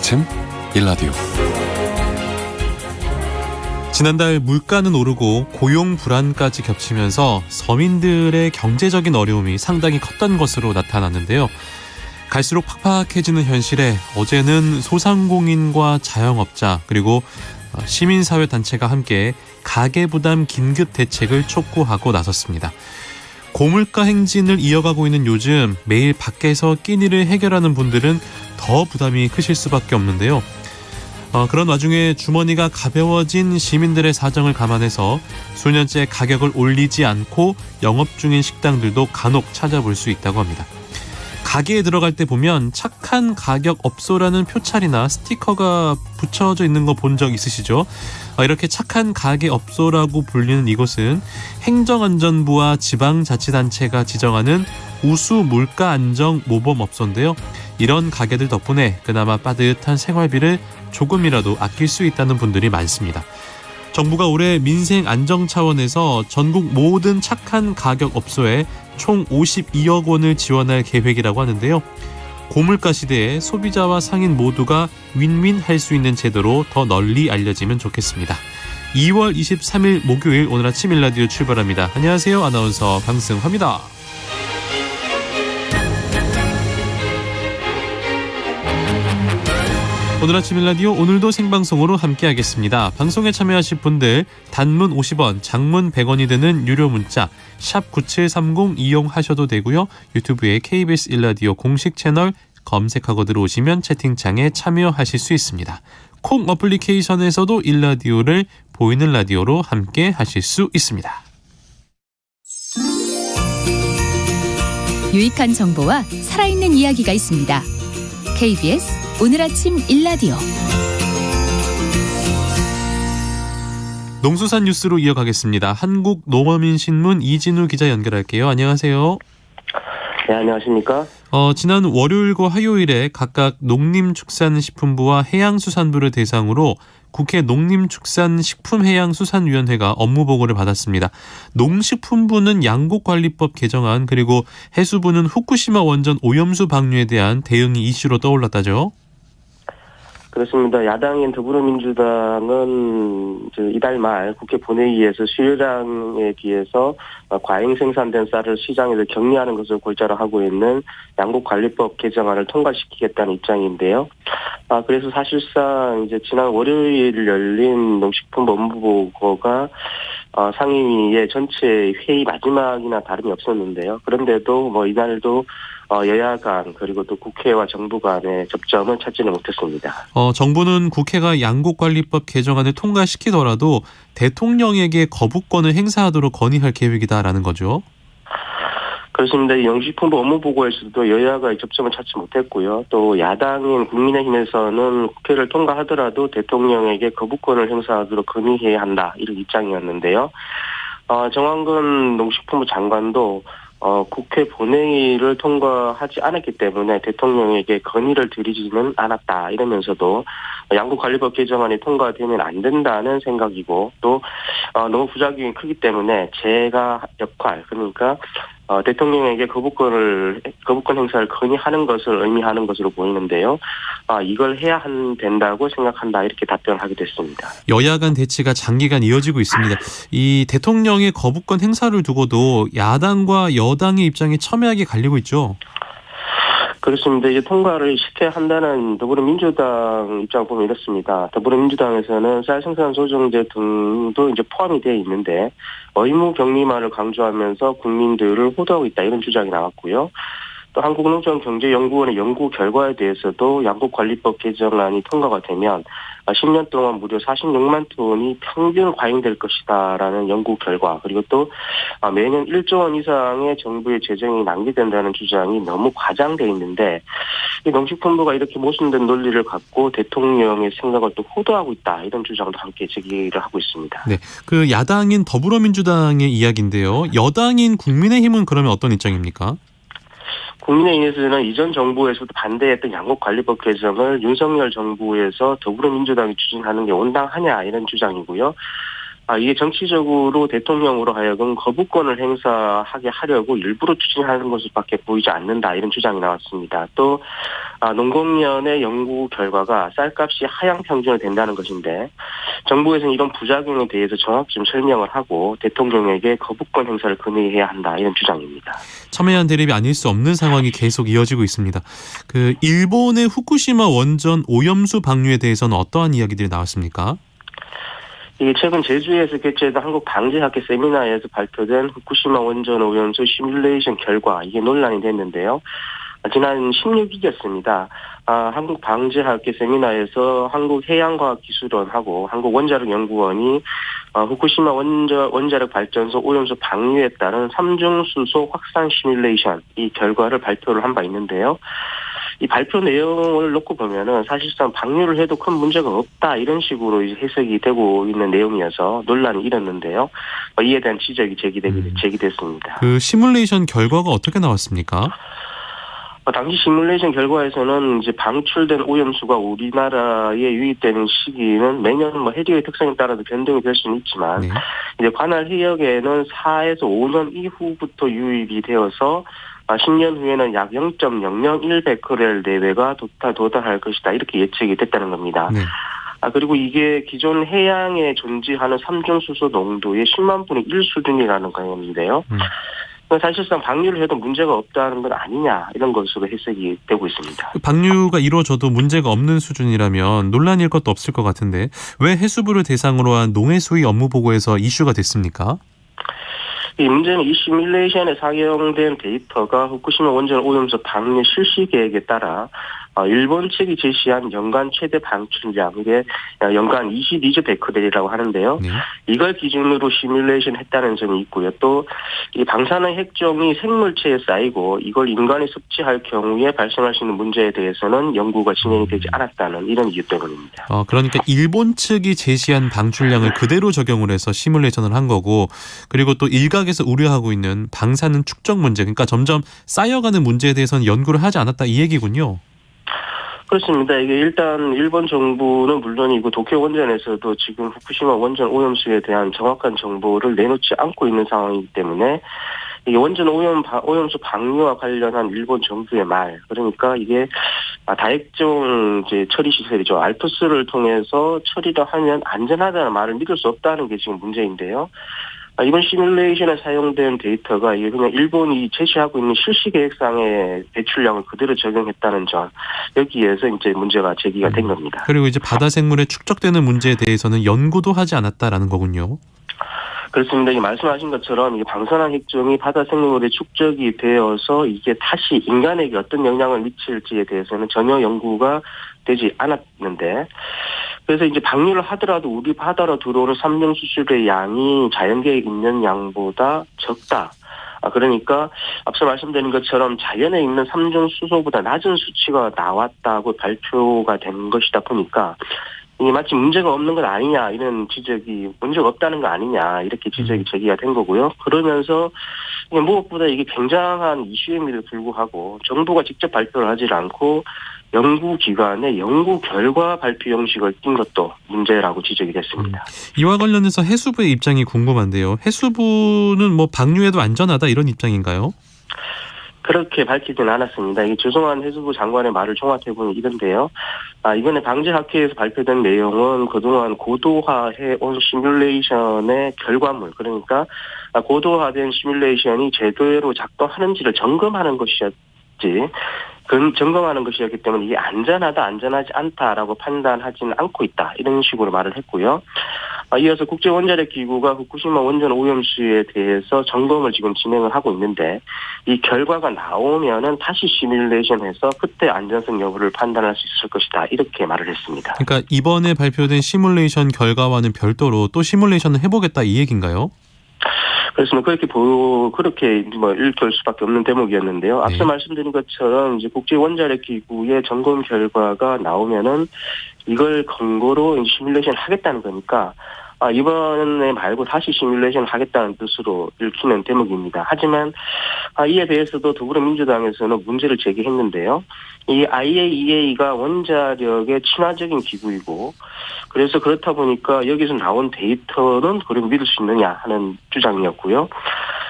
아침 일라디오. 지난달 물가는 오르고 고용 불안까지 겹치면서 서민들의 경제적인 어려움이 상당히 컸던 것으로 나타났는데요. 갈수록 팍팍해지는 현실에 어제는 소상공인과 자영업자 그리고 시민사회단체가 함께 가계부담 긴급 대책을 촉구하고 나섰습니다. 고물가 행진을 이어가고 있는 요즘 매일 밖에서 끼니를 해결하는 분들은 더 부담이 크실 수밖에 없는데요. 그런 와중에 주머니가 가벼워진 시민들의 사정을 감안해서 수년째 가격을 올리지 않고 영업 중인 식당들도 간혹 찾아볼 수 있다고 합니다. 가게에 들어갈 때 보면 착한 가격 업소라는 표찰이나 스티커가 붙여져 있는 거 본 적 있으시죠? 이렇게 착한 가게 업소라고 불리는 이곳은 행정안전부와 지방자치단체가 지정하는 우수 물가안정 모범업소인데요. 이런 가게들 덕분에 그나마 빠듯한 생활비를 조금이라도 아낄 수 있다는 분들이 많습니다. 정부가 올해 민생 안정 차원에서 전국 모든 착한 가격 업소에 총 52억 원을 지원할 계획이라고 하는데요. 고물가 시대에 소비자와 상인 모두가 윈윈할 수 있는 제도로 더 널리 알려지면 좋겠습니다. 2월 23일 목요일 오늘 아침 일라디오 출발합니다. 안녕하세요. 아나운서 강승화입니다. 오늘 아침 일라디오 오늘도 생방송으로 함께하겠습니다. 방송에 참여하실 분들 단문 50원, 장문 100원이 되는 유료 문자 샵 9730 이용하셔도 되고요. 유튜브에 KBS 일라디오 공식 채널 검색하고 들어오시면 채팅창에 참여하실 수 있습니다. 콩 어플리케이션에서도 일라디오를 보이는 라디오로 함께 하실 수 있습니다. 유익한 정보와 살아있는 이야기가 있습니다. KBS 오늘 아침 일라디오. 농수산 뉴스로 이어가겠습니다. 한국농어민신문 이진우 기자 연결할게요. 안녕하세요. 네, 안녕하십니까? 지난 월요일과 화요일에 각각 농림축산식품부와 해양수산부를 대상으로 국회 농림축산식품해양수산위원회가 업무보고를 받았습니다. 농식품부는 양곡관리법 개정안 그리고 해수부는 후쿠시마 원전 오염수 방류에 대한 대응이 이슈로 떠올랐다죠. 그렇습니다. 야당인 더불어민주당은 이달 말 국회 본회의에서 수요량에 비해서 과잉 생산된 쌀을 시장에서 격리하는 것을 골자로 하고 있는 양곡관리법 개정안을 통과시키겠다는 입장인데요. 그래서 사실상 지난 월요일 열린 농식품부 업무보고가 상임위의 전체 회의 마지막이나 다름이 없었는데요. 그런데도 이날도 여야 간 그리고 또 국회와 정부 간의 접점은 찾지는 못했습니다. 정부는 국회가 양곡관리법 개정안을 통과시키더라도 대통령에게 거부권을 행사하도록 건의할 계획이다라는 거죠. 그렇습니다. 이 농식품부 업무보고에서도 여야가 접점을 찾지 못했고요. 또 야당인 국민의힘에서는 국회를 통과하더라도 대통령에게 거부권을 행사하도록 건의해야 한다 이런 입장이었는데요. 정황근 농식품부 장관도 국회 본회의를 통과하지 않았기 때문에 대통령에게 건의를 드리지는 않았다 이러면서도 양곡관리법 개정안이 통과되면 안 된다는 생각이고 또 너무 부작용이 크기 때문에 제가 역할 그러니까 대통령에게 거부권 행사를 건의하는 것을 의미하는 것으로 보이는데요. 이걸 해야 된다고 생각한다 이렇게 답변을 하게 됐습니다. 여야 간 대치가 장기간 이어지고 있습니다. 이 대통령의 거부권 행사를 두고도 야당과 여당의 입장이 첨예하게 갈리고 있죠. 그렇습니다. 통과를 시퇴한다는 더불어민주당 입장 보면 이렇습니다. 더불어민주당에서는 쌀 생산 조정제 등도 포함이 되어 있는데 의무 격리만을 강조하면서 국민들을 호도하고 있다 이런 주장이 나왔고요. 또 한국농촌경제연구원의 연구 결과에 대해서도 양곡관리법 개정안이 통과가 되면 10년 동안 무려 46만 톤이 평균 과잉될 것이다라는 연구 결과 그리고 또 매년 1조 원 이상의 정부의 재정이 낭비된다는 주장이 너무 과장돼 있는데 이 농식품부가 이렇게 모순된 논리를 갖고 대통령의 생각을 또 호도하고 있다 이런 주장도 함께 제기를 하고 있습니다. 네, 야당인 더불어민주당의 이야기인데요. 여당인 국민의힘은 그러면 어떤 입장입니까? 국민의힘에서는 이전 정부에서도 반대했던 양곡관리법 개정을 윤석열 정부에서 더불어민주당이 추진하는 게 온당하냐 이런 주장이고요. 이게 정치적으로 대통령으로 하여금 거부권을 행사하게 하려고 일부러 추진하는 것밖에 보이지 않는다 이런 주장이 나왔습니다. 또 농공연의 연구 결과가 쌀값이 하향 평준화 된다는 것인데 정부에서는 이런 부작용에 대해서 정확히 좀 설명을 하고 대통령에게 거부권 행사를 건의해야 한다 이런 주장입니다. 첨예한 대립이 아닐 수 없는 상황이 계속 이어지고 있습니다. 일본의 후쿠시마 원전 오염수 방류에 대해서는 어떠한 이야기들이 나왔습니까? 이게 최근 제주에서 개최된 한국방재학회 세미나에서 발표된 후쿠시마 원전 오염수 시뮬레이션 결과 이게 논란이 됐는데요. 지난 16일이었습니다. 한국방재학회 세미나에서 한국해양과학기술원하고 한국원자력연구원이 후쿠시마 원자력 발전소 오염수 방류에 따른 삼중수소 확산 시뮬레이션 이 결과를 발표를 한 바 있는데요. 이 발표 내용을 놓고 보면은 사실상 방류를 해도 큰 문제가 없다 이런 식으로 이제 해석이 되고 있는 내용이어서 논란이 일었는데요. 이에 대한 지적이 제기됐습니다. 그 시뮬레이션 결과가 어떻게 나왔습니까? 당시 시뮬레이션 결과에서는 이제 방출된 오염수가 우리나라에 유입되는 시기는 매년 해류의 특성에 따라서 변동이 될 수는 있지만 이제 관할 해역에는 4에서 5년 이후부터 유입이 되어서 10년 후에는 약 0.001베크렐 내외가 도달할 것이다 이렇게 예측이 됐다는 겁니다. 네. 그리고 이게 기존 해양에 존재하는 삼중수소 농도의 10만 분의 1 수준이라는 거였는데요. 사실상 방류를 해도 문제가 없다는 건 아니냐 이런 것으로 해석이 되고 있습니다. 방류가 이루어져도 문제가 없는 수준이라면 논란일 것도 없을 것 같은데 왜 해수부를 대상으로 한 농해수위 업무 보고에서 이슈가 됐습니까? 이 문제는 이 시뮬레이션에 사용된 데이터가 후쿠시마 원전 오염수 방류 실시 계획에 따라 일본 측이 제시한 연간 최대 방출량, 이게 연간 22조 베크렐이라고 하는데요. 네. 이걸 기준으로 시뮬레이션 했다는 점이 있고요. 또 이 방사능 핵종이 생물체에 쌓이고 이걸 인간이 섭취할 경우에 발생할 수 있는 문제에 대해서는 연구가 진행이 되지 않았다는 이런 이유 때문입니다. 그러니까 일본 측이 제시한 방출량을 그대로 적용을 해서 시뮬레이션을 한 거고, 그리고 또 일각에서 우려하고 있는 방사능 축적 문제, 그러니까 점점 쌓여가는 문제에 대해서는 연구를 하지 않았다 이 얘기군요. 그렇습니다. 이게 일단 일본 정부는 물론이고 도쿄 원전에서도 지금 후쿠시마 원전 오염수에 대한 정확한 정보를 내놓지 않고 있는 상황이기 때문에 이게 원전 오염수 방류와 관련한 일본 정부의 말, 그러니까 이게 다액종 이제 처리 시설이죠. 알프스를 통해서 처리를 하면 안전하다는 말을 믿을 수 없다는 게 지금 문제인데요. 이번 시뮬레이션에 사용된 데이터가 이게 그냥 일본이 제시하고 있는 실시 계획상의 배출량을 그대로 적용했다는 점, 여기에서 이제 문제가 제기가 된 겁니다. 그리고 이제 바다 생물에 축적되는 문제에 대해서는 연구도 하지 않았다라는 거군요. 그렇습니다. 말씀하신 것처럼 이 방사능 핵종이 바다 생물에 축적이 되어서 이게 다시 인간에게 어떤 영향을 미칠지에 대해서는 전혀 연구가 되지 않았는데, 그래서 이제 방류를 하더라도 우리 바다로 들어오는 삼중수소의 양이 자연계에 있는 양보다 적다. 그러니까 앞서 말씀드린 것처럼 자연에 있는 삼중수소보다 낮은 수치가 나왔다고 발표가 된 것이다 보니까 이게 마치 문제가 없는 건 아니냐 이런 지적이, 문제가 없다는 거 아니냐 이렇게 지적이 제기가 된 거고요. 그러면서 무엇보다 이게 굉장한 이슈임에도 불구하고 정부가 직접 발표를 하지 않고 연구기관의 연구 결과 발표 형식을 띈 것도 문제라고 지적이 됐습니다. 이와 관련해서 해수부의 입장이 궁금한데요. 해수부는 방류해도 안전하다 이런 입장인가요? 그렇게 밝히진 않았습니다. 이 조성환 해수부 장관의 말을 종합해보면 이런데요. 이번에 방재학회에서 발표된 내용은 그동안 고도화해온 시뮬레이션의 결과물, 그러니까 고도화된 시뮬레이션이 제대로 작동하는지를 점검하는 것이었지, 점검하는 것이었기 때문에 이게 안전하다, 안전하지 않다라고 판단하지는 않고 있다, 이런 식으로 말을 했고요. 이어서 국제원자력기구가 후쿠시마 원전 오염수에 대해서 점검을 지금 진행을 하고 있는데, 이 결과가 나오면은 다시 시뮬레이션해서 그때 안전성 여부를 판단할 수 있을 것이다, 이렇게 말을 했습니다. 그러니까 이번에 발표된 시뮬레이션 결과와는 별도로 또 시뮬레이션을 해보겠다 이 얘기인가요? 그렇습니다. 그렇게 읽을 수밖에 없는 대목이었는데요. 앞서 말씀드린 것처럼 이제 국제원자력기구의 점검 결과가 나오면은 이걸 근거로 시뮬레이션 하겠다는 거니까 이번에 말고 다시 시뮬레이션을 하겠다는 뜻으로 읽히는 대목입니다. 하지만 이에 대해서도 더불어민주당에서는 문제를 제기했는데요. 이 IAEA가 원자력의 친화적인 기구이고 그래서 그렇다 보니까 여기서 나온 데이터는 그럼 믿을 수 있느냐 하는 주장이었고요.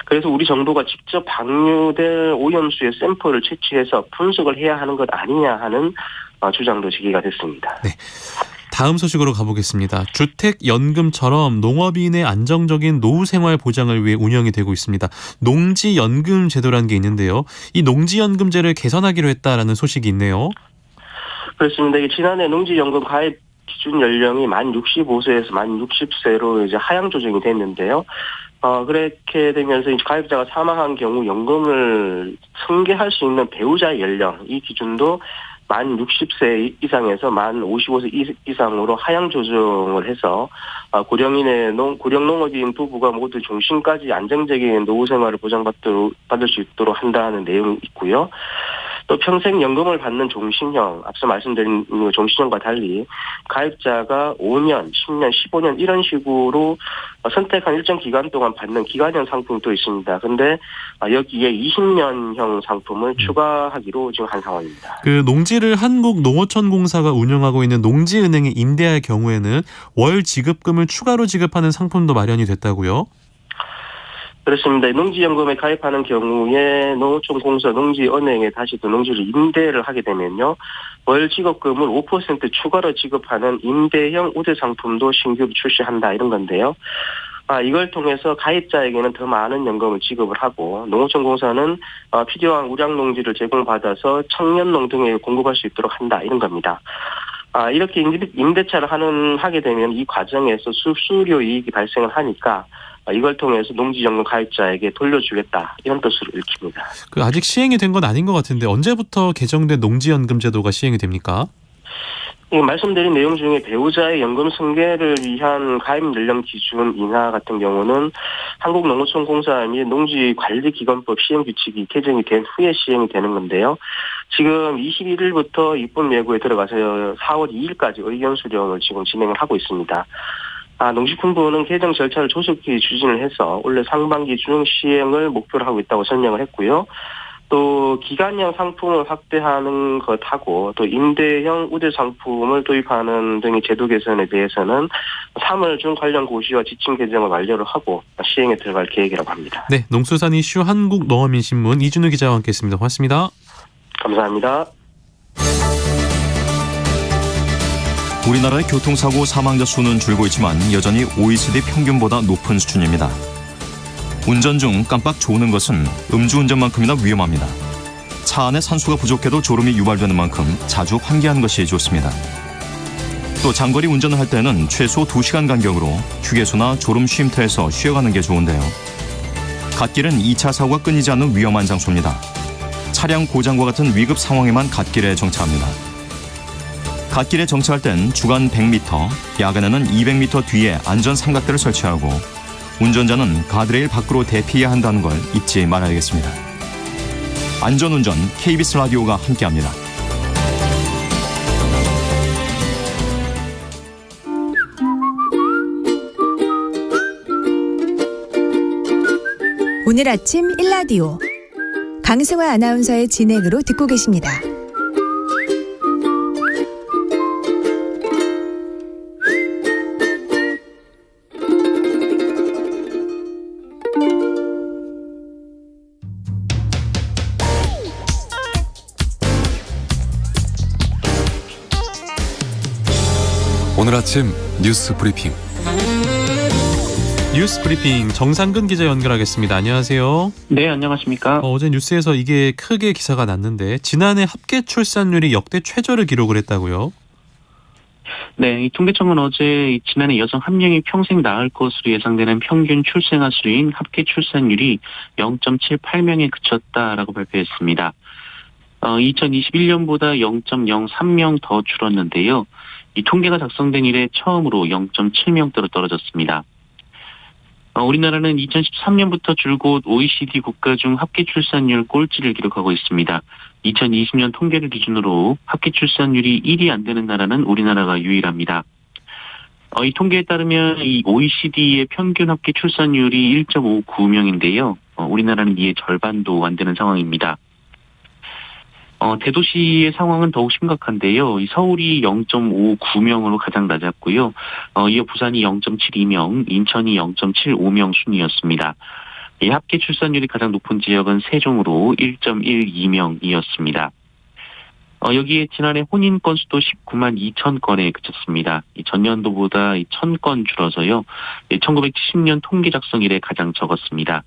그래서 우리 정부가 직접 방류될 오염수의 샘플을 채취해서 분석을 해야 하는 것 아니냐 하는 주장도 제기가 됐습니다. 네. 다음 소식으로 가보겠습니다. 주택연금처럼 농업인의 안정적인 노후 생활 보장을 위해 운영이 되고 있습니다. 농지연금 제도라는 게 있는데요. 이 농지연금제를 개선하기로 했다라는 소식이 있네요. 그렇습니다. 지난해 농지연금 가입 기준 연령이 만 65세에서 만 60세로 이제 하향 조정이 됐는데요. 그렇게 되면서 이제 가입자가 사망한 경우 연금을 승계할 수 있는 배우자의 연령, 이 기준도 만 60세 이상에서 만 55세 이상으로 하향 조정을 해서 고령 농업인 부부가 모두 종신까지 안정적인 노후 생활을 보장받을 수 있도록 한다는 내용이 있고요. 또 평생 연금을 받는 종신형, 앞서 말씀드린 종신형과 달리 가입자가 5년, 10년, 15년 이런 식으로 선택한 일정 기간 동안 받는 기간형 상품도 있습니다. 그런데 여기에 20년형 상품을 추가하기로 지금 한 상황입니다. 그 농지를 한국농어촌공사가 운영하고 있는 농지은행에 임대할 경우에는 월 지급금을 추가로 지급하는 상품도 마련이 됐다고요? 그렇습니다. 농지연금에 가입하는 경우에 농어촌공사 농지은행에 다시 또 농지를 임대를 하게 되면요. 월 지급금을 5% 추가로 지급하는 임대형 우대 상품도 신규 출시한다 이런 건데요. 이걸 통해서 가입자에게는 더 많은 연금을 지급을 하고 농어촌공사는 필요한 우량농지를 제공받아서 청년농 등에 공급할 수 있도록 한다 이런 겁니다. 이렇게 임대차를 하게 되면 이 과정에서 수수료 이익이 발생을 하니까 이걸 통해서 농지연금 가입자에게 돌려주겠다 이런 뜻으로 읽힙니다. 아직 시행이 된 건 아닌 것 같은데 언제부터 개정된 농지연금 제도가 시행이 됩니까? 말씀드린 내용 중에 배우자의 연금 승계를 위한 가입 연령 기준 인하 같은 경우는 한국농어촌공사 및 농지관리기관법 시행규칙이 개정이 된 후에 시행이 되는 건데요. 지금 21일부터 입법 예고에 들어가서 4월 2일까지 의견 수령을 지금 진행을 하고 있습니다. 농식품부는 개정 절차를 조속히 추진을 해서 올해 상반기 중 시행을 목표로 하고 있다고 설명을 했고요. 또 기간형 상품을 확대하는 것하고 또 임대형 우대 상품을 도입하는 등의 제도 개선에 대해서는 3월 중 관련 고시와 지침 개정을 완료를 하고 시행에 들어갈 계획이라고 합니다. 네, 농수산 이슈 한국농어민신문 이준우 기자와 함께했습니다. 고맙습니다. 감사합니다. 우리나라의 교통사고 사망자 수는 줄고 있지만 여전히 OECD 평균보다 높은 수준입니다. 운전 중 깜빡 조는 것은 음주운전만큼이나 위험합니다. 차 안에 산소가 부족해도 졸음이 유발되는 만큼 자주 환기하는 것이 좋습니다. 또 장거리 운전을 할 때는 최소 2시간 간격으로 휴게소나 졸음 쉼터에서 쉬어가는 게 좋은데요. 갓길은 2차 사고가 끊이지 않는 위험한 장소입니다. 차량 고장과 같은 위급 상황에만 갓길에 정차합니다. 갓길에 정차할 땐 주간 100m, 야간에는 200m 뒤에 안전 삼각대를 설치하고 운전자는 가드레일 밖으로 대피해야 한다는 걸 잊지 말아야겠습니다. 안전운전 KBS 라디오가 함께합니다. 오늘 아침 1라디오 강승화 아나운서의 진행으로 듣고 계십니다. 오늘 아침 뉴스 브리핑. 뉴스 브리핑 정상근 기자 연결하겠습니다. 안녕하세요. 네, 안녕하십니까. 어제 뉴스에서 이게 크게 기사가 났는데 지난해 합계 출산율이 역대 최저를 기록을 했다고요? 네, 이 통계청은 어제 지난해 여성 한 명이 평생 낳을 것으로 예상되는 평균 출생아 수인 합계 출산율이 0.78명에 그쳤다라고 발표했습니다. 2021년보다 0.03명 더 줄었는데요. 이 통계가 작성된 이래 처음으로 0.7명대로 떨어졌습니다. 우리나라는 2013년부터 줄곧 OECD 국가 중 합계 출산율 꼴찌를 기록하고 있습니다. 2020년 통계를 기준으로 합계 출산율이 1이 안 되는 나라는 우리나라가 유일합니다. 이 통계에 따르면 이 OECD의 평균 합계 출산율이 1.59명인데요. 우리나라는 이의 절반도 안 되는 상황입니다. 대도시의 상황은 더욱 심각한데요. 이 서울이 0.59명으로 가장 낮았고요. 이어 부산이 0.72명, 인천이 0.75명 순이었습니다. 이 합계 출산율이 가장 높은 지역은 세종으로 1.12명이었습니다. 여기에 지난해 혼인 건수도 19만 2천 건에 그쳤습니다. 전년도보다 1,000건 줄어서요. 1970년 통계 작성 이래 가장 적었습니다.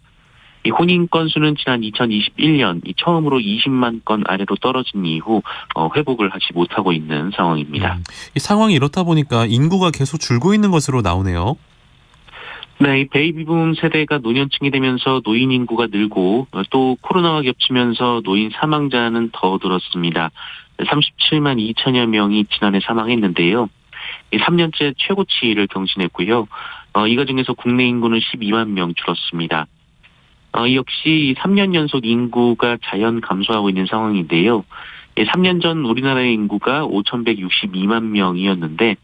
이 혼인 건수는 지난 2021년 처음으로 20만 건 아래로 떨어진 이후 회복을 하지 못하고 있는 상황입니다. 이 상황이 이렇다 보니까 인구가 계속 줄고 있는 것으로 나오네요. 네, 이 베이비붐 세대가 노년층이 되면서 노인 인구가 늘고 또 코로나와 겹치면서 노인 사망자는 더 늘었습니다. 37만 2천여 명이 지난해 사망했는데요. 3년째 최고치를 경신했고요. 이 과정에서 국내 인구는 12만 명 줄었습니다. 역시 3년 연속 인구가 자연 감소하고 있는 상황인데요. 3년 전 우리나라의 인구가 5,162만 명이었는데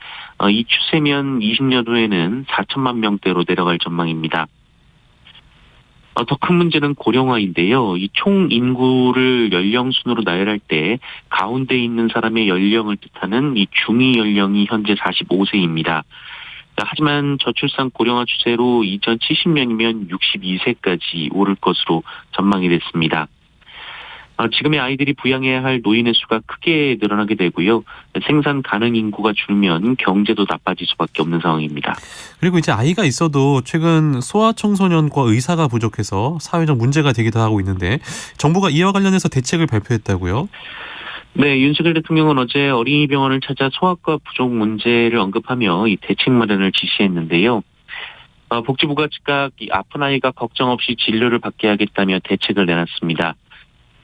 이 추세면 20년 후에는 4천만 명대로 내려갈 전망입니다. 더 큰 문제는 고령화인데요. 이 총 인구를 연령 순으로 나열할 때 가운데 있는 사람의 연령을 뜻하는 이 중위 연령이 현재 45세입니다. 하지만 저출산 고령화 추세로 2070년이면 62세까지 오를 것으로 전망이 됐습니다. 지금의 아이들이 부양해야 할 노인의 수가 크게 늘어나게 되고요. 생산 가능 인구가 줄면 경제도 나빠질 수밖에 없는 상황입니다. 그리고 이제 아이가 있어도 최근 소아청소년과 의사가 부족해서 사회적 문제가 되기도 하고 있는데 정부가 이와 관련해서 대책을 발표했다고요? 네, 윤석열 대통령은 어제 어린이병원을 찾아 소아과 부족 문제를 언급하며 이 대책 마련을 지시했는데요. 복지부가 즉각 이 아픈 아이가 걱정 없이 진료를 받게 하겠다며 대책을 내놨습니다.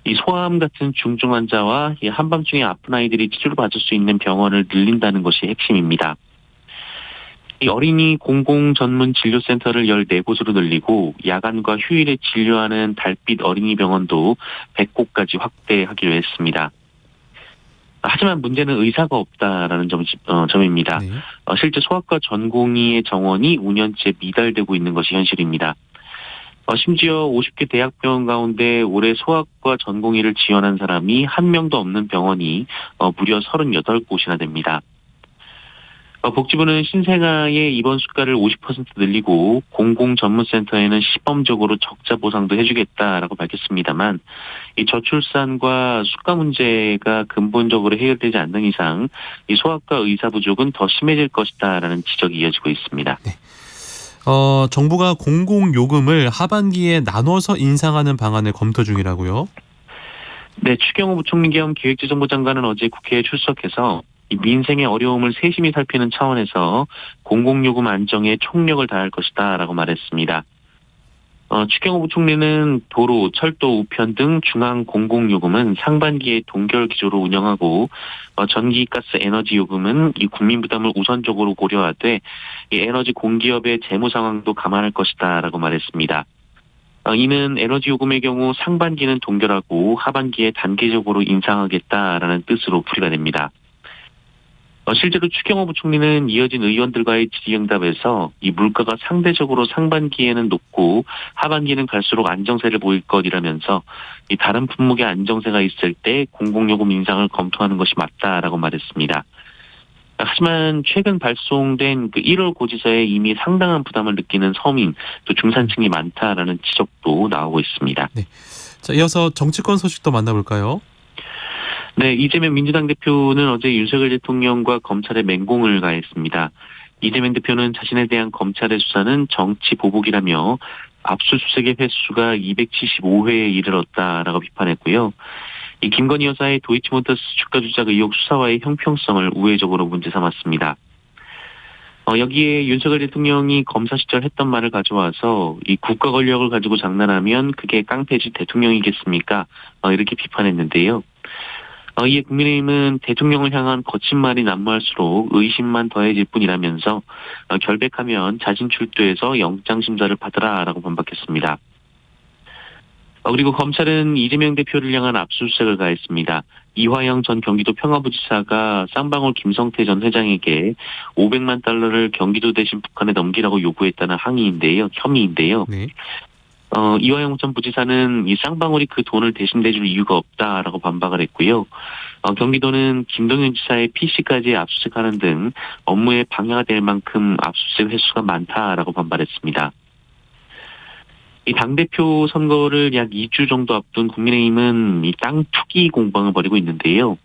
이 소아암 같은 중증 환자와 이 한밤중에 아픈 아이들이 치료를 받을 수 있는 병원을 늘린다는 것이 핵심입니다. 이 어린이 공공 전문 진료센터를 14곳으로 늘리고 야간과 휴일에 진료하는 달빛 어린이 병원도 100곳까지 확대하기로 했습니다. 하지만 문제는 의사가 없다라는 점입니다. 네. 실제 소아과 전공의의 정원이 5년째 미달되고 있는 것이 현실입니다. 심지어 50개 대학병원 가운데 올해 소아과 전공의를 지원한 사람이 한 명도 없는 병원이 무려 38곳이나 됩니다. 복지부는 신생아의 입원 수가를 50% 늘리고 공공전문센터에는 시범적으로 적자 보상도 해주겠다라고 밝혔습니다만 이 저출산과 수가 문제가 근본적으로 해결되지 않는 이상 이 소아과 의사 부족은 더 심해질 것이다라는 지적이 이어지고 있습니다. 네. 정부가 공공요금을 하반기에 나눠서 인상하는 방안을 검토 중이라고요? 네, 추경호 부총리 겸 기획재정부 장관은 어제 국회에 출석해서 이 민생의 어려움을 세심히 살피는 차원에서 공공요금 안정에 총력을 다할 것이다라고 말했습니다. 추경호 부총리는 도로, 철도, 우편 등 중앙 공공요금은 상반기에 동결 기조로 운영하고 전기, 가스, 에너지 요금은 이 국민 부담을 우선적으로 고려하되 이 에너지 공기업의 재무 상황도 감안할 것이다라고 말했습니다. 이는 에너지 요금의 경우 상반기는 동결하고 하반기에 단계적으로 인상하겠다라는 뜻으로 풀이가 됩니다. 실제로 추경호 부총리는 이어진 의원들과의 질의응답에서 이 물가가 상대적으로 상반기에는 높고 하반기는 갈수록 안정세를 보일 것이라면서 이 다른 품목의 안정세가 있을 때 공공요금 인상을 검토하는 것이 맞다라고 말했습니다. 하지만 최근 발송된 1월 고지서에 이미 상당한 부담을 느끼는 서민 또 중산층이 많다라는 지적도 나오고 있습니다. 네. 자, 이어서 정치권 소식도 만나볼까요? 네, 이재명 민주당 대표는 어제 윤석열 대통령과 검찰에 맹공을 가했습니다. 이재명 대표는 자신에 대한 검찰의 수사는 정치 보복이라며 압수수색의 횟수가 275회에 이르렀다라고 비판했고요. 이 김건희 여사의 도이치모터스 주가 조작 의혹 수사와의 형평성을 우회적으로 문제 삼았습니다. 여기에 윤석열 대통령이 검사 시절 했던 말을 가져와서 이 국가 권력을 가지고 장난하면 그게 깡패지 대통령이겠습니까? 이렇게 비판했는데요. 이에 국민의힘은 대통령을 향한 거친 말이 난무할수록 의심만 더해질 뿐이라면서 결백하면 자진 출두해서 영장심사를 받으라라고 반박했습니다. 그리고 검찰은 이재명 대표를 향한 압수수색을 가했습니다. 이화영 전 경기도 평화부지사가 쌍방울 김성태 전 회장에게 500만 달러를 경기도 대신 북한에 넘기라고 요구했다는 혐의인데요. 네. 이화영 전 부지사는 이 쌍방울이 그 돈을 대신 내줄 이유가 없다라고 반박을 했고요. 경기도는 김동연 지사의 PC까지 압수수색하는 등 업무에 방해가 될 만큼 압수수색 횟수가 많다라고 반발했습니다. 이 당대표 선거를 약 2주 정도 앞둔 국민의힘은 이 땅 투기 공방을 벌이고 있는데요.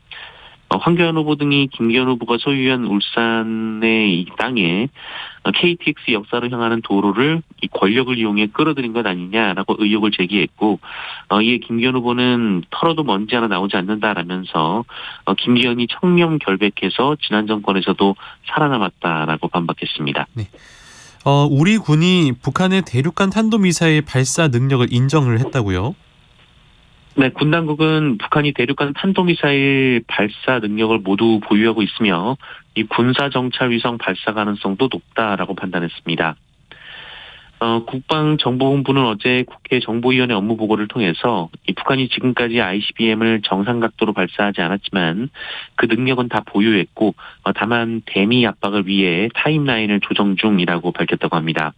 황교안 후보 등이 김기현 후보가 소유한 울산의 이 땅에 KTX 역사로 향하는 도로를 이 권력을 이용해 끌어들인 것 아니냐라고 의혹을 제기했고, 이에 김기현 후보는 털어도 먼지 하나 나오지 않는다라면서 김기현이 청렴 결백해서 지난 정권에서도 살아남았다라고 반박했습니다. 네. 우리 군이 북한의 대륙간 탄도미사일 발사 능력을 인정을 했다고요? 네, 군 당국은 북한이 대륙간 탄도미사일 발사 능력을 모두 보유하고 있으며 이 군사정찰위성 발사 가능성도 높다라고 판단했습니다. 국방정보본부는 어제 국회 정보위원회 업무보고를 통해서 이 북한이 지금까지 ICBM을 정상 각도로 발사하지 않았지만 그 능력은 다 보유했고 다만 대미 압박을 위해 타임라인을 조정 중이라고 밝혔다고 합니다.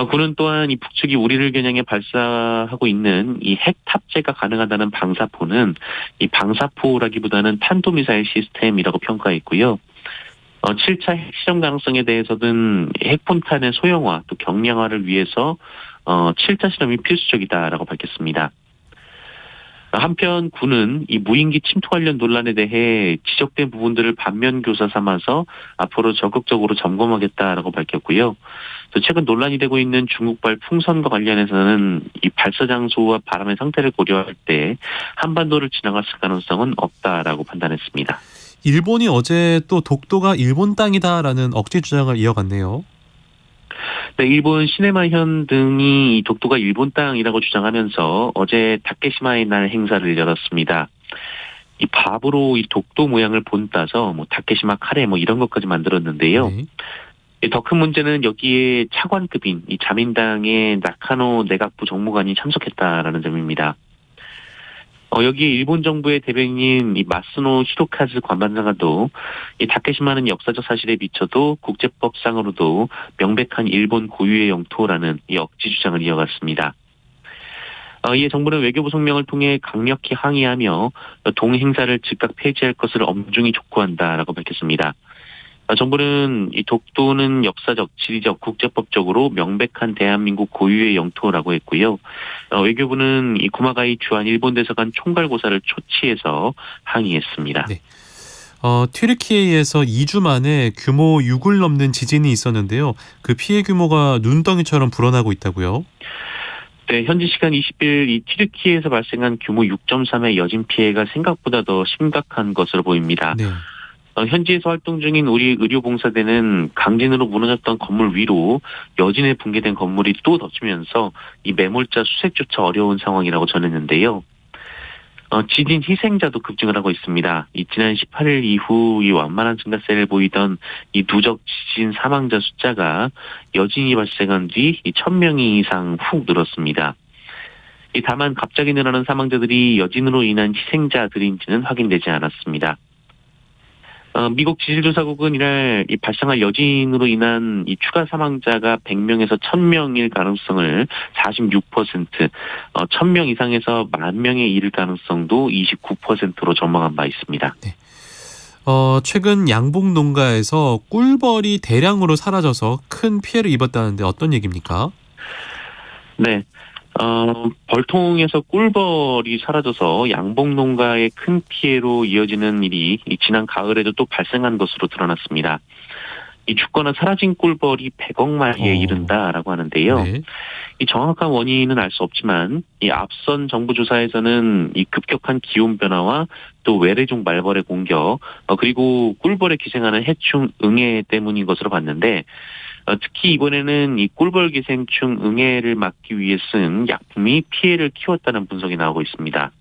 군은 또한 이 북측이 우리를 겨냥해 발사하고 있는 이 핵 탑재가 가능하다는 방사포는 이 방사포라기보다는 탄도미사일 시스템이라고 평가했고요. 7차 핵 실험 가능성에 대해서는 핵폭탄의 소형화 또 경량화를 위해서 7차 실험이 필수적이다라고 밝혔습니다. 한편 군은 이 무인기 침투 관련 논란에 대해 지적된 부분들을 반면 교사 삼아서 앞으로 적극적으로 점검하겠다라고 밝혔고요. 또 최근 논란이 되고 있는 중국발 풍선과 관련해서는 이 발사 장소와 바람의 상태를 고려할 때 한반도를 지나갔을 가능성은 없다라고 판단했습니다. 일본이 어제 또 독도가 일본 땅이다라는 억지 주장을 이어갔네요. 네, 일본 시네마현 등이 이 독도가 일본 땅이라고 주장하면서 어제 다케시마의 날 행사를 열었습니다. 이 밥으로 이 독도 모양을 본따서 다케시마 카레 이런 것까지 만들었는데요. 네. 더 큰 문제는 여기에 차관급인 이 자민당의 나카노 내각부 정무관이 참석했다라는 점입니다. 여기에 일본 정부의 대변인 이 마스노 히로카즈 관반사가도 이 다케시마는 역사적 사실에 비춰도 국제법상으로도 명백한 일본 고유의 영토라는 이 억지 주장을 이어갔습니다. 이에 정부는 외교부 성명을 통해 강력히 항의하며 동행사를 즉각 폐지할 것을 엄중히 촉구한다라고 밝혔습니다. 정부는 이 독도는 역사적, 지리적, 국제법적으로 명백한 대한민국 고유의 영토라고 했고요. 외교부는 이 구마가이 주한 일본 대사관 총괄고사를 초치해서 항의했습니다. 네. 튀르키예에서 2주 만에 규모 6을 넘는 지진이 있었는데요. 그 피해 규모가 눈덩이처럼 불어나고 있다고요? 네, 현지 시간 20일 이 튀르키예에서 발생한 규모 6.3의 여진 피해가 생각보다 더 심각한 것으로 보입니다. 네. 현지에서 활동 중인 우리 의료봉사대는 강진으로 무너졌던 건물 위로 여진에 붕괴된 건물이 또 덮치면서 이 매몰자 수색조차 어려운 상황이라고 전했는데요. 지진 희생자도 급증을 하고 있습니다. 이 지난 18일 이후 이 완만한 증가세를 보이던 이 누적 지진 사망자 숫자가 여진이 발생한 뒤 1,000명 이상 훅 늘었습니다. 다만 갑자기 늘어난 사망자들이 여진으로 인한 희생자들인지는 확인되지 않았습니다. 미국 지질조사국은 이날 이 발생할 여진으로 인한 이 추가 사망자가 100명에서 1000명일 가능성을 46%, 1000명 이상에서 10,000명에 이를 가능성도 29%로 전망한 바 있습니다. 네. 최근 양봉 농가에서 꿀벌이 대량으로 사라져서 큰 피해를 입었다는데 어떤 얘기입니까? 네. 벌통에서 꿀벌이 사라져서 양봉 농가의 큰 피해로 이어지는 일이 지난 가을에도 또 발생한 것으로 드러났습니다. 이 죽거나 사라진 꿀벌이 100억 마리에 이른다라고 하는데요. 네. 이 정확한 원인은 알 수 없지만 이 앞선 정부 조사에서는 이 급격한 기온 변화와 또 외래종 말벌의 공격 그리고 꿀벌에 기생하는 해충 응애 때문인 것으로 봤는데 특히 이번에는 이 꿀벌 기생충 응애를 막기 위해 쓴 약품이 피해를 키웠다는 분석이 나오고 있습니다.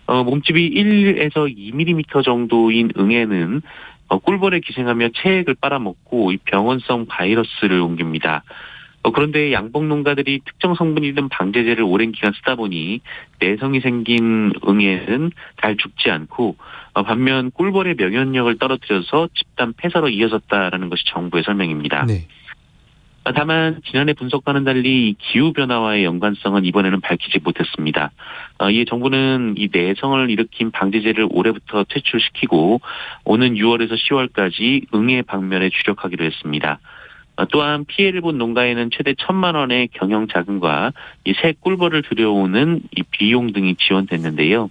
몸집이 1에서 2mm 정도인 응애는 꿀벌에 기생하며 체액을 빨아먹고 이 병원성 바이러스를 옮깁니다. 그런데 양봉 농가들이 특정 성분이든 방제제를 오랜 기간 쓰다 보니 내성이 생긴 응애는 잘 죽지 않고 반면 꿀벌의 면역력을 떨어뜨려서 집단 폐사로 이어졌다라는 것이 정부의 설명입니다. 네. 다만 지난해 분석과는 달리 기후변화와의 연관성은 이번에는 밝히지 못했습니다. 이에 정부는 이 내성을 일으킨 방제제를 올해부터 퇴출시키고 오는 6월에서 10월까지 응애 방면에 주력하기로 했습니다. 또한 피해를 본 농가에는 최대 1,000만 원의 경영 자금과 이 새 꿀벌을 들여오는 이 비용 등이 지원되는데요.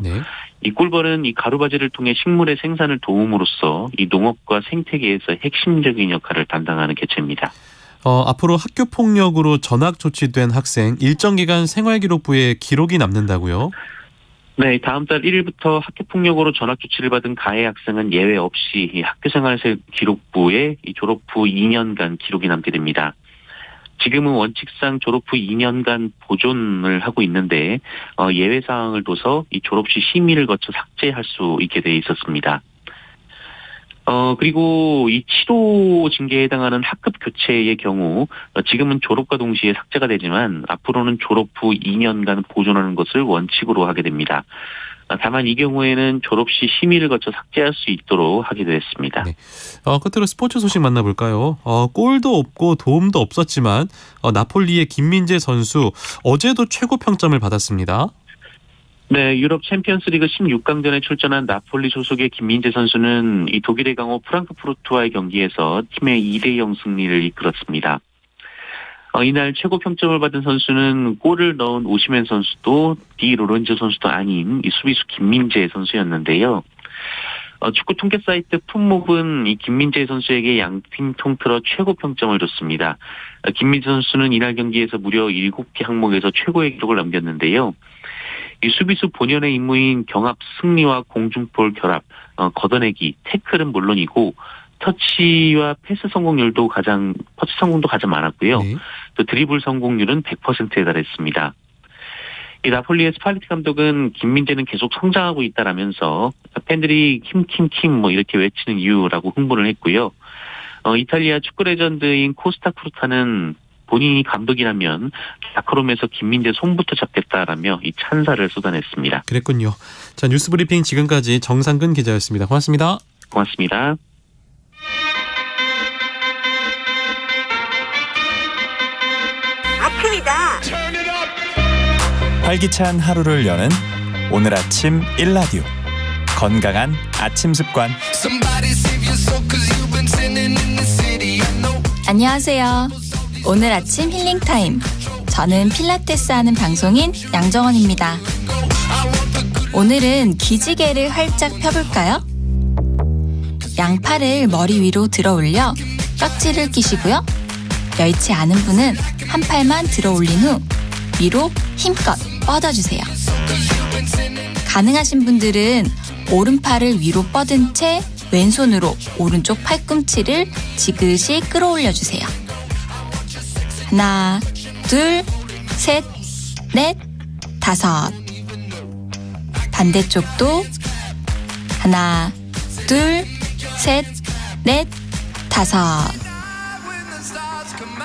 네. 이 꿀벌은 이 가루바지를 통해 식물의 생산을 도움으로써 이 농업과 생태계에서 핵심적인 역할을 담당하는 개체입니다. 앞으로 학교 폭력으로 전학 조치된 학생 일정 기간 생활기록부에 기록이 남는다고요? 네, 다음 달 1일부터 학교폭력으로 전학 조치를 받은 가해 학생은 예외 없이 이 학교생활 기록부에 이 졸업 후 2년간 기록이 남게 됩니다. 지금은 원칙상 졸업 후 2년간 보존을 하고 있는데 예외 사항을 둬서 이 졸업 시 심의를 거쳐 삭제할 수 있게 돼 있었습니다. 그리고 이 치도 징계에 해당하는 학급 교체의 경우 지금은 졸업과 동시에 삭제가 되지만 앞으로는 졸업 후 2년간 보존하는 것을 원칙으로 하게 됩니다. 다만 이 경우에는 졸업 시 심의를 거쳐 삭제할 수 있도록 하기도 했습니다. 네. 끝으로 스포츠 소식 만나볼까요? 골도 없고 도움도 없었지만 나폴리의 김민재 선수 어제도 최고 평점을 받았습니다. 네, 유럽 챔피언스리그 16강전에 출전한 나폴리 소속의 김민재 선수는 이 독일의 강호 프랑크푸르트와의 경기에서 팀의 2대0 승리를 이끌었습니다. 이날 최고 평점을 받은 선수는 골을 넣은 오시멘 선수도 디 로렌조 선수도 아닌 이 수비수 김민재 선수였는데요. 축구 통계 사이트 풋mov은 이 김민재 선수에게 양팀 통틀어 최고 평점을 줬습니다. 김민재 선수는 이날 경기에서 무려 7개 항목에서 최고의 기록을 남겼는데요. 이 수비수 본연의 임무인 경합 승리와 공중볼 결합, 걷어내기, 태클은 물론이고 터치와 패스 성공률도 터치 성공도 가장 많았고요. 네. 또 드리블 성공률은 100%에 달했습니다. 이 나폴리의 스팔리티 감독은 김민재는 계속 성장하고 있다라면서 팬들이 킴 이렇게 외치는 이유라고 흥분을 했고요. 이탈리아 축구 레전드인 코스타 쿠르타는 본인이 감독이라면 다크롬에서 김민재 손부터 잡겠다라며 이 찬사를 쏟아냈습니다. 그랬군요. 자, 뉴스브리핑 지금까지 정상근 기자였습니다. 고맙습니다. 고맙습니다. 아침이다. 활기찬 하루를 여는 오늘 아침 1라디오 건강한 아침 습관. 안녕하세요. 오늘 아침 힐링타임. 저는 필라테스 하는 방송인 양정원입니다. 오늘은 기지개를 활짝 펴볼까요? 양팔을 머리 위로 들어 올려 깍지를 끼시고요. 여의치 않은 분은 한 팔만 들어 올린 후 위로 힘껏 뻗어주세요. 가능하신 분들은 오른팔을 위로 뻗은 채 왼손으로 오른쪽 팔꿈치를 지그시 끌어올려주세요. 하나, 둘, 셋, 넷, 다섯. 반대쪽도 하나, 둘, 셋, 넷, 다섯.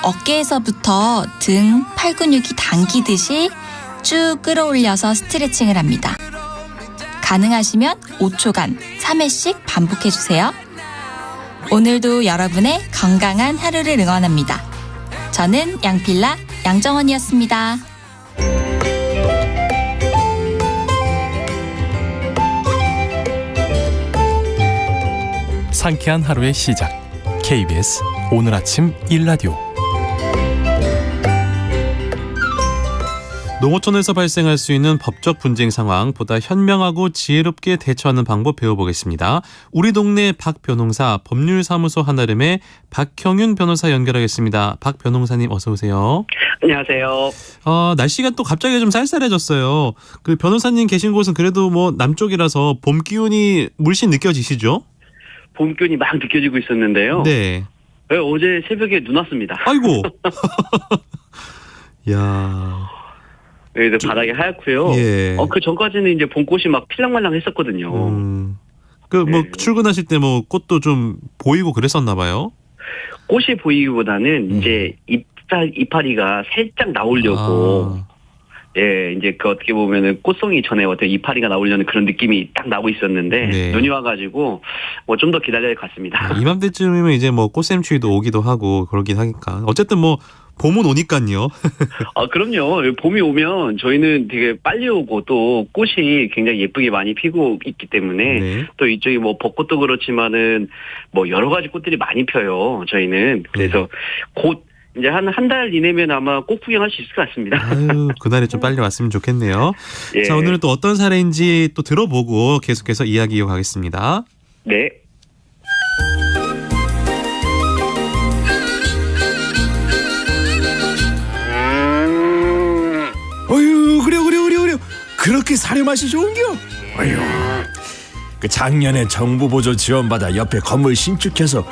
어깨에서부터 등, 팔 근육이 당기듯이 쭉 끌어올려서 스트레칭을 합니다. 가능하시면 5초간 3회씩 반복해주세요. 오늘도 여러분의 건강한 하루를 응원합니다. 저는 양필라 양정원이었습니다. 상쾌한 하루의 시작. KBS 오늘 아침 1라디오. 농어촌에서 발생할 수 있는 법적 분쟁 상황 보다 현명하고 지혜롭게 대처하는 방법 배워보겠습니다. 우리 동네 박 변호사 법률사무소 한아름의 박형윤 변호사 연결하겠습니다. 박 변호사님 어서 오세요. 안녕하세요. 날씨가 또 갑자기 좀 쌀쌀해졌어요. 그 변호사님 계신 곳은 그래도 뭐 남쪽이라서 봄 기운이 물씬 느껴지시죠? 봄 기운이 막 느껴지고 있었는데요. 네. 어제 새벽에 눈 왔습니다. 아이고. 야. 네, 바닥이 하얗고요. 예. 그 전까지는 이제 봄꽃이 막 필랑말랑 했었거든요. 뭐 출근하실 때 뭐 꽃도 좀 보이고 그랬었나 봐요. 꽃이 보이기보다는 이제 이파리가 살짝 나오려고 예, 이제 그 어떻게 보면은 꽃송이 전에 어떤 이파리가 나오려는 그런 느낌이 딱 나고 있었는데 네. 눈이 와가지고 뭐 좀 더 기다려야 할 것 같습니다. 이맘때쯤이면 이제 뭐 꽃샘추위도 오기도 하고 그러긴 하니까 어쨌든 뭐 봄은 오니까요. 아, 그럼요. 봄이 오면 저희는 되게 빨리 오고 또 꽃이 굉장히 예쁘게 많이 피고 있기 때문에 네. 또 이쪽이 뭐 벚꽃도 그렇지만은 뭐 여러 가지 꽃들이 많이 펴요. 저희는. 그래서 곧 이제 한 달 이내면 아마 꽃 구경할 수 있을 것 같습니다. 아유, 그날이 좀 빨리 왔으면 좋겠네요. 예. 자, 오늘은 또 어떤 사례인지 또 들어보고 계속해서 이야기 이어가겠습니다. 네. 어휴, 그래. 그렇게 사료 맛이 좋은겨? 어휴, 그 작년에 정부 보조 지원받아 옆에 건물 신축해서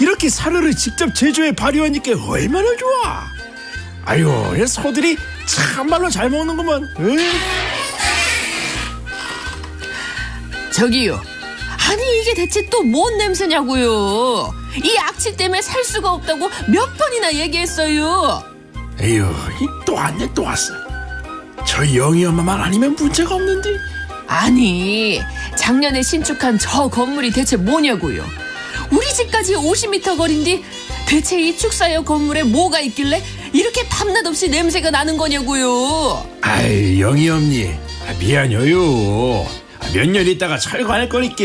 이렇게 사료를 직접 제조해 발효하니까 얼마나 좋아. 아유, 이 소들이 참말로 잘 먹는구먼. 저기요. 아니 이게 대체 또 뭔 냄새냐고요. 이 악취 때문에 살 수가 없다고 몇 번이나 얘기했어요. 에휴, 또 왔네, 또 왔어. 저 영희 엄마만 아니면 문제가 없는데. 아니 작년에 신축한 저 건물이 대체 뭐냐고요. 우리 집까지 50m 거리인데 대체 이 축사역 건물에 뭐가 있길래 이렇게 밤낮 없이 냄새가 나는 거냐고요. 아이, 영희 엄니, 미안해요. 몇 년 있다가 철거할 거니까.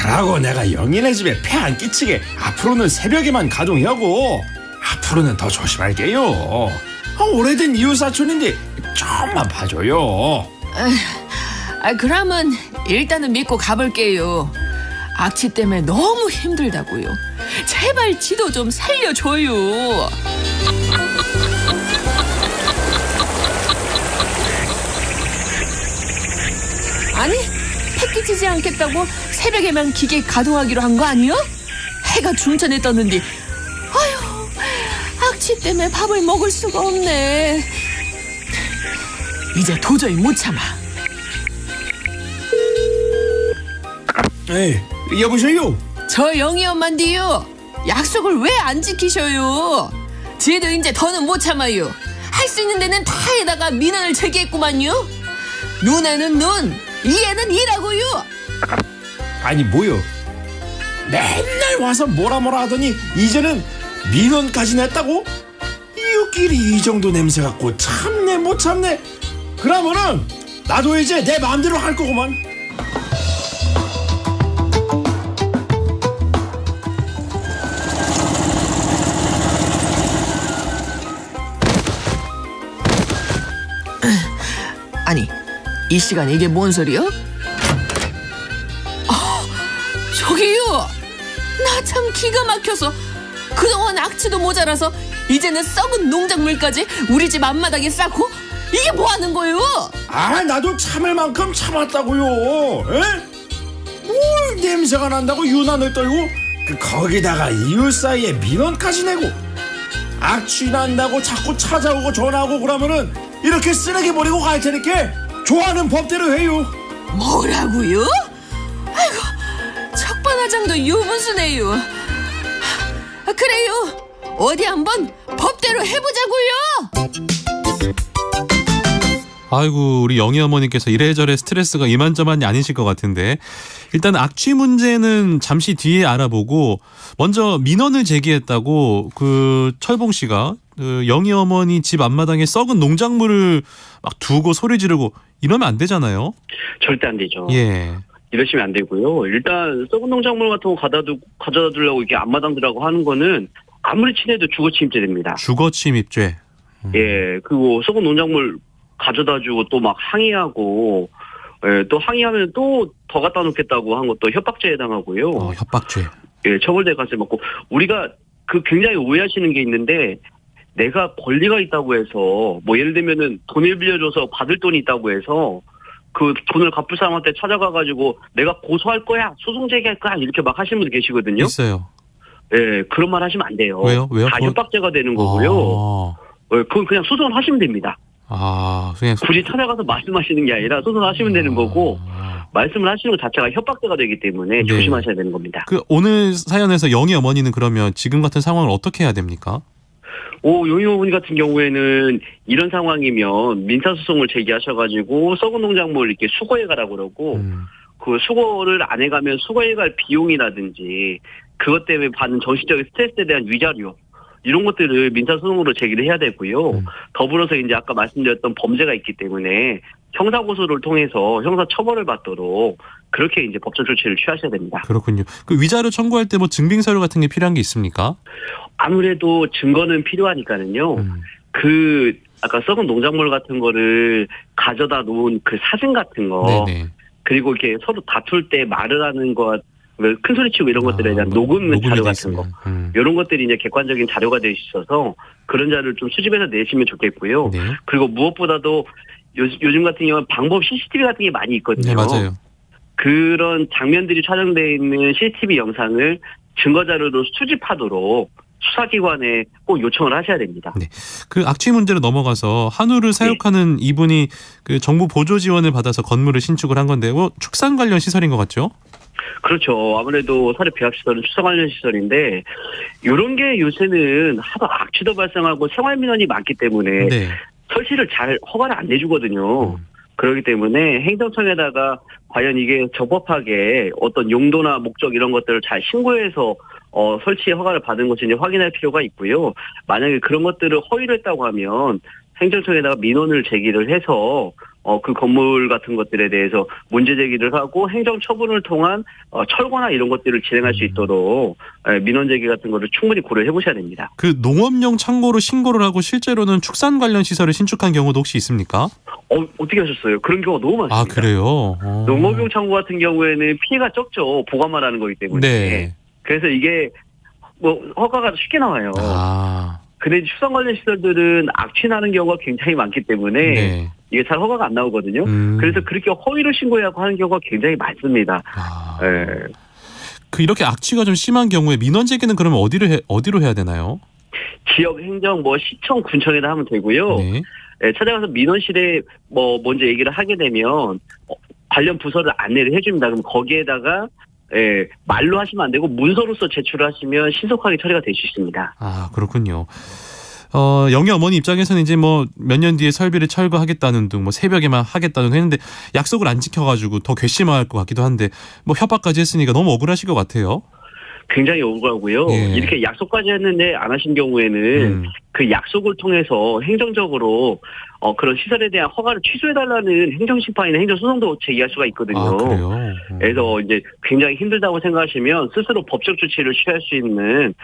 그러고 내가 영희네 집에 폐 안 끼치게 앞으로는 새벽에만 가동하고 앞으로는 더 조심할게요. 오래된 이웃사촌인데 좀만 봐줘요. 그러면 일단은 믿고 가볼게요. 악취 때문에 너무 힘들다고요. 제발 지도 좀 살려줘요. 아니 해 끼치지 않겠다고 새벽에만 기계 가동하기로 한 거 아니요? 해가 중천에 떴는데 아휴 악취 때문에 밥을 먹을 수가 없네. 이제 도저히 못 참아. 에이, 여보세요? 저 영희 엄마인데요. 약속을 왜 안 지키셔요? 쟤도 이제 더는 못 참아요. 할 수 있는 데는 다 해다가 민원을 제기했구만요. 눈에는 눈, 이에는 이라고요. 아니 뭐요? 맨날 와서 뭐라 하더니 이제는 민원까지 냈다고? 이웃끼리 이 정도 냄새 갖고 참네 못 참네. 그러면은 나도 이제 내 마음대로 할 거구만. 아니 이 시간에 이게 뭔 소리요? 저기요. 나 참 기가 막혀서 그동안 악취도 모자라서 이제는 썩은 농작물까지 우리 집 앞마당에 쌓고 이게 뭐 하는 거예요? 나도 참을 만큼 참았다고요. 에? 뭘 냄새가 난다고 유난을 떨고 거기다가 이웃 사이에 민원까지 내고 악취 난다고 자꾸 찾아오고 전화하고 그러면은 이렇게 쓰레기 버리고 갈 테니까 좋아하는 법대로 해요. 뭐라고요? 아이고 적반하장도 유분수네요. 그래요. 어디 한번 법대로 해보자고요. 아이고, 우리 영희 어머니께서 이래저래 스트레스가 이만저만이 아니실 것 같은데 일단 악취 문제는 잠시 뒤에 알아보고 먼저 민원을 제기했다고 그 철봉 씨가 그 영희 어머니 집 앞마당에 썩은 농작물을 막 두고 소리 지르고 이러면 안 되잖아요. 절대 안 되죠. 예. 이러시면 안 되고요. 일단 썩은 농작물 같은 거 가져다 두려고 이렇게 앞마당 들라고 하는 거는 아무리 친해도 주거 침입죄 됩니다. 주거 침입죄. 예, 그리고 썩은 농작물 가져다 주고 또 막 항의하고 또 항의하면 또 더 갖다 놓겠다고 한 것도 협박죄에 해당하고요. 협박죄. 예, 처벌될 가능성이 많고 우리가 그 굉장히 오해하시는 게 있는데 내가 권리가 있다고 해서 뭐 예를 들면은 돈을 빌려줘서 받을 돈이 있다고 해서 그 돈을 갚을 사람한테 찾아가가지고 내가 고소할 거야, 소송 제기할 거야 이렇게 막 하시는 분들 계시거든요. 있어요. 예, 그런 말 하시면 안 돼요. 왜요? 다 협박죄가 되는 거고요. 그건 그냥 소송을 하시면 됩니다. 그냥 굳이 찾아가서 말씀하시는 게 아니라 소송하시면 되는 거고 말씀을 하시는 것 자체가 협박죄가 되기 때문에 네. 조심하셔야 되는 겁니다. 오늘 사연에서 영희 어머니는 그러면 지금 같은 상황을 어떻게 해야 됩니까? 용희 어머니 같은 경우에는 이런 상황이면 민사소송을 제기하셔가지고 썩은 농작물 이렇게 수거해 가라고 그러고 그 수거를 안 해가면 수거해 갈 비용이라든지 그것 때문에 받는 정신적인 스트레스에 대한 위자료 이런 것들을 민사소송으로 제기를 해야 되고요. 더불어서 이제 아까 말씀드렸던 범죄가 있기 때문에 형사고소를 통해서 형사 처벌을 받도록 그렇게 이제 법적 조치를 취하셔야 됩니다. 그렇군요. 그 위자료 청구할 때 뭐 증빙 서류 같은 게 필요한 게 있습니까? 아무래도 증거는 필요하니까는요. 아까 썩은 농작물 같은 거를 가져다 놓은 그 사진 같은 거, 네네. 그리고 이렇게 서로 다툴 때 말을 하는 것, 큰 소리 치고 이런 것들에 대한 녹음 자료 같은 거, 이런 것들이 이제 객관적인 자료가 될 수 있어서 그런 자료를 좀 수집해서 내시면 좋겠고요. 네. 그리고 무엇보다도 요즘 같은 경우는 방법 CCTV 같은 게 많이 있거든요. 네, 맞아요. 그런 장면들이 촬영되어 있는 CCTV 영상을 증거자료로 수집하도록 수사기관에 꼭 요청을 하셔야 됩니다. 네. 그 악취 문제로 넘어가서 한우를 사육하는 이분이 그 정부 보조 지원을 받아서 건물을 신축을 한 건데, 축산 관련 시설인 것 같죠? 그렇죠. 아무래도 사료 배합시설은 축산 관련 시설인데 이런 게 요새는 하도 악취도 발생하고 생활민원이 많기 때문에 네. 설치를 잘 허가를 안 내주거든요. 그렇기 때문에 행정청에다가 과연 이게 적법하게 어떤 용도나 목적 이런 것들을 잘 신고해서 설치 허가를 받은 것인지 확인할 필요가 있고요. 만약에 그런 것들을 허위로 했다고 하면 행정청에다가 민원을 제기를 해서 그 건물 같은 것들에 대해서 문제 제기를 하고 행정처분을 통한 철거나 이런 것들을 진행할 수 있도록 민원 제기 같은 거를 충분히 고려해 보셔야 됩니다. 그 농업용 창고로 신고를 하고 실제로는 축산 관련 시설을 신축한 경우도 혹시 있습니까? 어떻게 하셨어요? 그런 경우가 너무 많습니다. 아, 그래요? 농업용 창고 같은 경우에는 피해가 적죠. 보관만 하는 거기 때문에. 네. 그래서 이게 허가가 쉽게 나와요. 근데 축산 관련 시설들은 악취 나는 경우가 굉장히 많기 때문에 네. 이게 잘 허가가 안 나오거든요. 그래서 그렇게 허위로 신고해야 하는 경우가 굉장히 많습니다. 네. 이렇게 악취가 좀 심한 경우에 민원 제기는 그러면 어디로 해야 되나요? 지역 행정 시청 군청에다 하면 되고요. 네. 찾아가서 민원실에 먼저 얘기를 하게 되면 관련 부서를 안내를 해줍니다. 그럼 거기에다가 말로 하시면 안 되고 문서로서 제출을 하시면 신속하게 처리가 될 수 있습니다. 아, 그렇군요. 영희 어머니 입장에서는 이제 몇 년 뒤에 설비를 철거하겠다는 등 새벽에만 하겠다는 등 했는데 약속을 안 지켜가지고 더 괘씸할 것 같기도 한데 협박까지 했으니까 너무 억울하실 것 같아요. 굉장히 억울하고요. 예. 이렇게 약속까지 했는데 안 하신 경우에는 그 약속을 통해서 행정적으로 그런 시설에 대한 허가를 취소해달라는 행정심판이나 행정소송도 제기할 수가 있거든요. 아, 그래요? 그래서 이제 굉장히 힘들다고 생각하시면 스스로 법적 조치를 취할 수 있는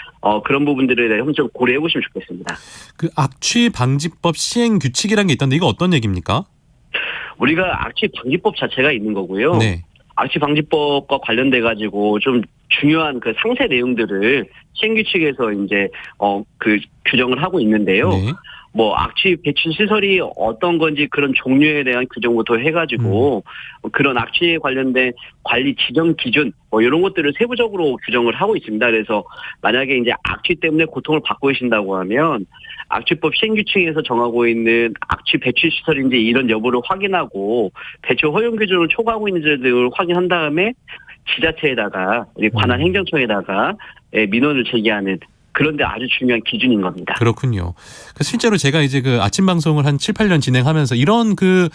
그런 부분들에 대해 좀 고려해 보시면 좋겠습니다. 그 악취 방지법 시행 규칙이라는 게 있던데 이거 어떤 얘기입니까? 우리가 악취 방지법 자체가 있는 거고요. 네. 악취 방지법과 관련돼 가지고 좀 중요한 그 상세 내용들을 시행규칙에서 이제 그 규정을 하고 있는데요. 네. 악취 배출 시설이 어떤 건지 그런 종류에 대한 규정부터 해가지고 그런 악취에 관련된 관리 지정 기준 이런 것들을 세부적으로 규정을 하고 있습니다. 그래서 만약에 이제 악취 때문에 고통을 받고 계신다고 하면 악취법 시행규칙에서 정하고 있는 악취 배출 시설인지 이런 여부를 확인하고 배출 허용 기준을 초과하고 있는지 등을 확인한 다음에 지자체에다가 관할 행정청에다가 민원을 제기하는 그런데 아주 중요한 기준인 겁니다. 그렇군요. 실제로 제가 이제 그 아침 방송을 한 7, 8년 진행하면서 이런 그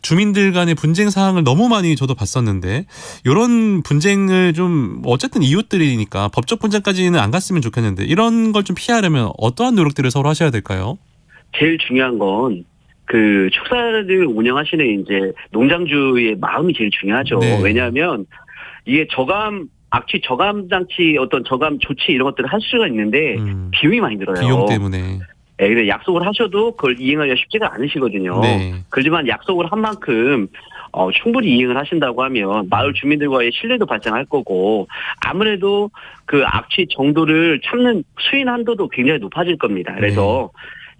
주민들 간의 분쟁 사항을 너무 많이 저도 봤었는데 이런 분쟁을 좀 어쨌든 이웃들이니까 법적 분쟁까지는 안 갔으면 좋겠는데 이런 걸 좀 피하려면 어떠한 노력들을 서로 하셔야 될까요? 제일 중요한 건 그 축사를 운영하시는 이제 농장주의 마음이 제일 중요하죠. 네. 왜냐하면 이게 악취 저감 장치 어떤 저감 조치 이런 것들을 할 수가 있는데 비용이 많이 들어요. 비용 때문에. 근데 약속을 하셔도 그걸 이행하기가 쉽지가 않으시거든요. 네. 그렇지만 약속을 한 만큼 충분히 이행을 하신다고 하면 마을 주민들과의 신뢰도 발생할 거고 아무래도 그 악취 정도를 참는 수인 한도도 굉장히 높아질 겁니다. 그래서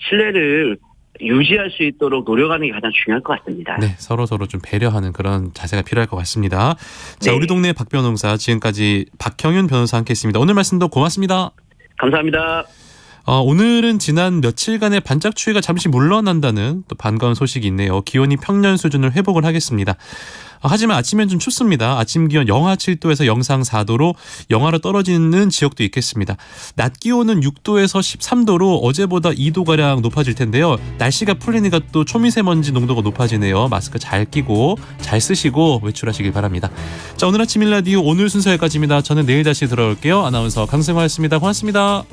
신뢰를 유지할 수 있도록 노력하는 게 가장 중요할 것 같습니다. 네, 서로 좀 배려하는 그런 자세가 필요할 것 같습니다. 자, 우리 동네 박 변호사 지금까지 박형윤 변호사 함께했습니다. 오늘 말씀도 고맙습니다. 감사합니다. 오늘은 지난 며칠간의 반짝 추위가 잠시 물러난다는 또 반가운 소식이 있네요. 기온이 평년 수준을 회복을 하겠습니다. 하지만 아침엔 좀 춥습니다. 아침 기온 영하 7도에서 영상 4도로 영하로 떨어지는 지역도 있겠습니다. 낮 기온은 6도에서 13도로 어제보다 2도가량 높아질 텐데요. 날씨가 풀리니까 또 초미세먼지 농도가 높아지네요. 마스크 잘 끼고 잘 쓰시고 외출하시길 바랍니다. 자, 오늘 아침 일라디오 오늘 순서 여기까지입니다. 저는 내일 다시 돌아올게요. 아나운서 강승화였습니다. 고맙습니다.